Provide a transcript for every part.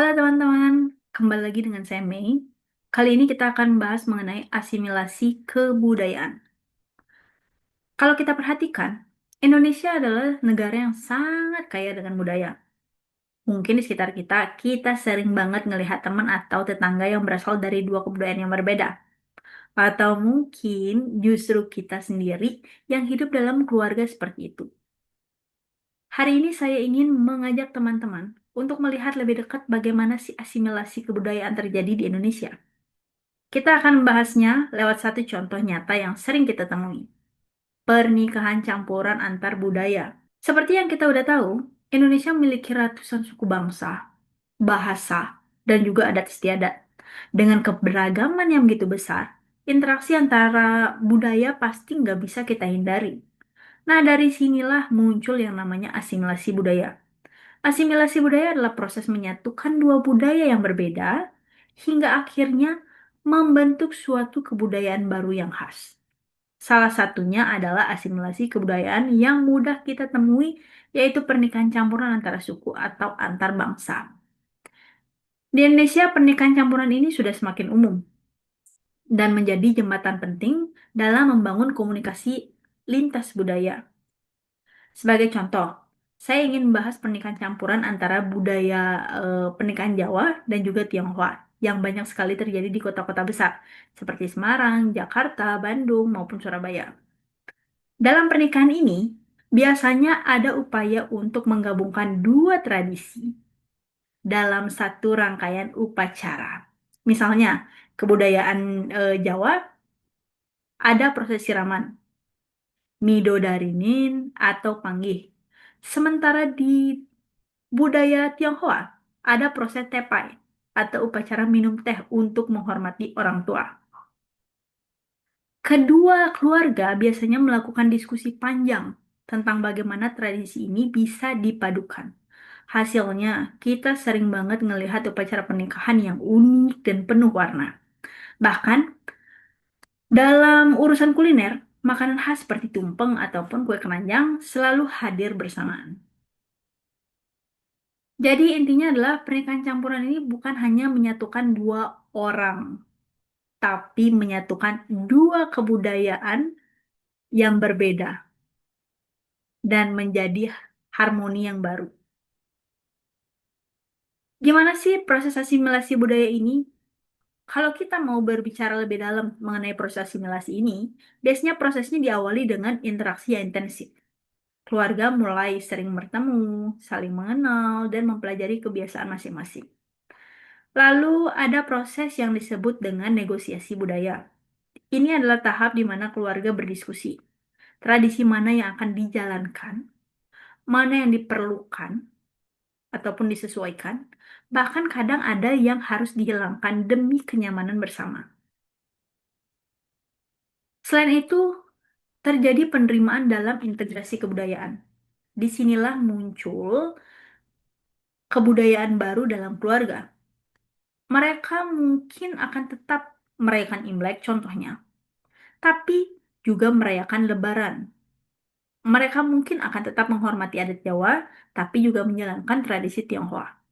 Halo teman-teman, kembali lagi dengan saya Mei. Kali ini kita akan bahas mengenai asimilasi kebudayaan. Kalau kita perhatikan, Indonesia adalah negara yang sangat kaya dengan budaya. Mungkin di sekitar kita sering banget ngelihat teman atau tetangga yang berasal dari dua kebudayaan yang berbeda. Atau mungkin justru kita sendiri yang hidup dalam keluarga seperti itu. Hari ini saya ingin mengajak teman-teman untuk melihat lebih dekat bagaimana sih asimilasi kebudayaan terjadi di Indonesia. Kita akan membahasnya lewat satu contoh nyata yang sering kita temui, pernikahan campuran antar budaya. Seperti yang kita udah tahu, Indonesia memiliki ratusan suku bangsa, bahasa, dan juga adat istiadat. Dengan keberagaman yang begitu besar, interaksi antara budaya pasti nggak bisa kita hindari. Nah, dari sinilah muncul yang namanya asimilasi budaya. Asimilasi budaya adalah proses menyatukan dua budaya yang berbeda hingga akhirnya membentuk suatu kebudayaan baru yang khas. Salah satunya adalah asimilasi kebudayaan yang mudah kita temui, yaitu pernikahan campuran antara suku atau antar bangsa. Di Indonesia, pernikahan campuran ini sudah semakin umum dan menjadi jembatan penting dalam membangun komunikasi lintas budaya. Sebagai contoh, saya ingin membahas pernikahan campuran antara budaya pernikahan Jawa dan juga Tionghoa yang banyak sekali terjadi di kota-kota besar seperti Semarang, Jakarta, Bandung, maupun Surabaya. Dalam pernikahan ini, biasanya ada upaya untuk menggabungkan dua tradisi dalam satu rangkaian upacara. Misalnya, kebudayaan Jawa ada prosesi siraman, midodarinin atau panggih. Sementara di budaya Tionghoa, ada proses tepai atau upacara minum teh untuk menghormati orang tua. Kedua keluarga biasanya melakukan diskusi panjang tentang bagaimana tradisi ini bisa dipadukan. Hasilnya, kita sering banget ngelihat upacara pernikahan yang unik dan penuh warna. Bahkan, dalam urusan kuliner, makanan khas seperti tumpeng ataupun kue keranjang selalu hadir bersamaan. Jadi intinya adalah pernikahan campuran ini bukan hanya menyatukan dua orang, tapi menyatukan dua kebudayaan yang berbeda dan menjadi harmoni yang baru. Gimana sih proses asimilasi budaya ini? Kalau kita mau berbicara lebih dalam mengenai proses asimilasi ini, biasanya prosesnya diawali dengan interaksi yang intensif. Keluarga mulai sering bertemu, saling mengenal, dan mempelajari kebiasaan masing-masing. Lalu ada proses yang disebut dengan negosiasi budaya. Ini adalah tahap di mana keluarga berdiskusi. Tradisi mana yang akan dijalankan, mana yang diperlukan, ataupun disesuaikan. Bahkan kadang ada yang harus dihilangkan demi kenyamanan bersama. Selain itu, terjadi penerimaan dalam integrasi kebudayaan. Disinilah muncul kebudayaan baru dalam keluarga. Mereka mungkin akan tetap merayakan Imlek contohnya, tapi juga merayakan Lebaran. Mereka mungkin akan tetap menghormati adat Jawa, tapi juga menjalankan tradisi Tionghoa.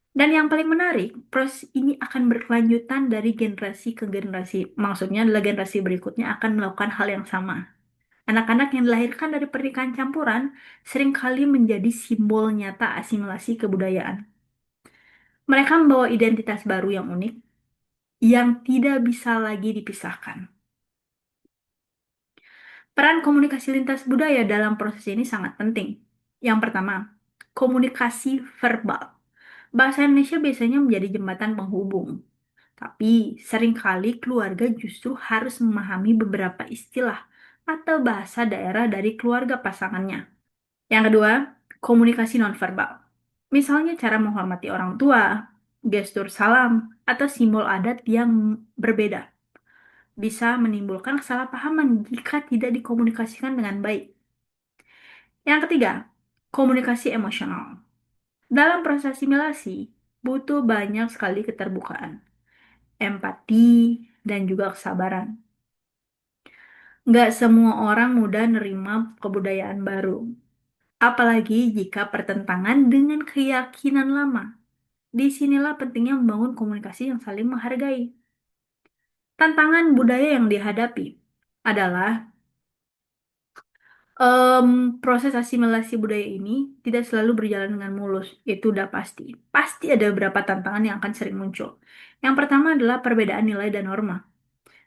Dan yang paling menarik, proses ini akan berkelanjutan dari generasi ke generasi. Maksudnya adalah generasi berikutnya akan melakukan hal yang sama. Anak-anak yang dilahirkan dari pernikahan campuran seringkali menjadi simbol nyata asimilasi kebudayaan. Mereka membawa identitas baru yang unik, yang tidak bisa lagi dipisahkan. Peran komunikasi lintas budaya dalam proses ini sangat penting. Yang pertama, komunikasi verbal. Bahasa Indonesia biasanya menjadi jembatan penghubung, tapi seringkali keluarga justru harus memahami beberapa istilah atau bahasa daerah dari keluarga pasangannya. Yang kedua, komunikasi nonverbal. Misalnya cara menghormati orang tua, gestur salam, atau simbol adat yang berbeda bisa menimbulkan kesalahpahaman jika tidak dikomunikasikan dengan baik. Yang ketiga, komunikasi emosional. Dalam proses asimilasi, butuh banyak sekali keterbukaan, empati, dan juga kesabaran. Nggak semua orang mudah nerima kebudayaan baru, apalagi jika pertentangan dengan keyakinan lama. Disinilah pentingnya membangun komunikasi yang saling menghargai. Tantangan budaya yang dihadapi adalah proses asimilasi budaya ini tidak selalu berjalan dengan mulus. Itu udah pasti. Pasti ada beberapa tantangan yang akan sering muncul. Yang pertama adalah perbedaan nilai dan norma.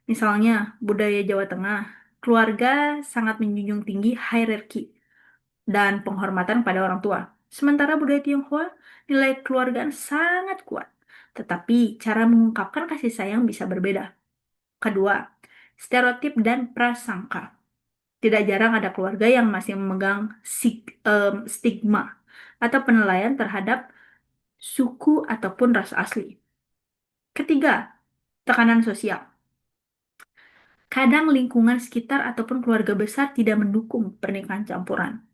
Misalnya, budaya Jawa Tengah, keluarga sangat menjunjung tinggi hierarki dan penghormatan pada orang tua. Sementara budaya Tionghoa, nilai keluargaan sangat kuat. Tetapi cara mengungkapkan kasih sayang bisa berbeda. Kedua, stereotip dan prasangka. Tidak jarang ada keluarga yang masih memegang stigma atau penilaian terhadap suku ataupun ras asli. Ketiga, tekanan sosial. Kadang lingkungan sekitar ataupun keluarga besar tidak mendukung pernikahan campuran.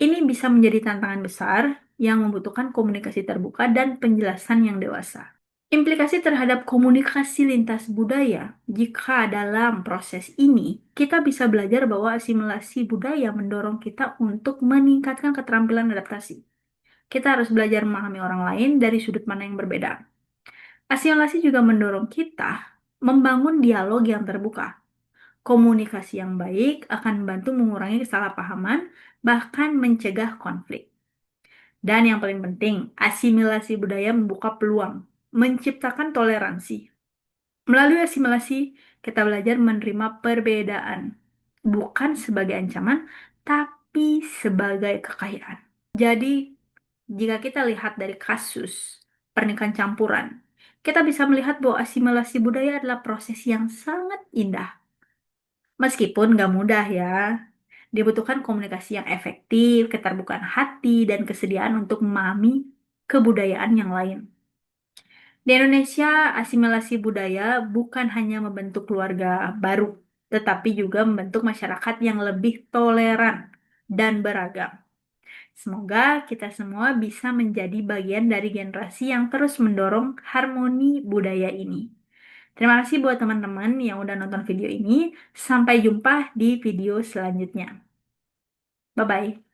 Ini bisa menjadi tantangan besar yang membutuhkan komunikasi terbuka dan penjelasan yang dewasa. Implikasi terhadap komunikasi lintas budaya, jika dalam proses ini kita bisa belajar bahwa asimilasi budaya mendorong kita untuk meningkatkan keterampilan adaptasi. Kita harus belajar memahami orang lain dari sudut pandang yang berbeda. Asimilasi juga mendorong kita membangun dialog yang terbuka. Komunikasi yang baik akan membantu mengurangi kesalahpahaman, bahkan mencegah konflik. Dan yang paling penting, asimilasi budaya membuka peluang, menciptakan toleransi. Melalui asimilasi, kita belajar menerima perbedaan, bukan sebagai ancaman, tapi sebagai kekayaan. Jadi, jika kita lihat dari kasus pernikahan campuran, kita bisa melihat bahwa asimilasi budaya adalah proses yang sangat indah. Meskipun nggak mudah ya, dibutuhkan komunikasi yang efektif, keterbukaan hati, dan kesediaan untuk memahami kebudayaan yang lain. Di Indonesia, asimilasi budaya bukan hanya membentuk keluarga baru, tetapi juga membentuk masyarakat yang lebih toleran dan beragam. Semoga kita semua bisa menjadi bagian dari generasi yang terus mendorong harmoni budaya ini. Terima kasih buat teman-teman yang udah nonton video ini. Sampai jumpa di video selanjutnya. Bye-bye.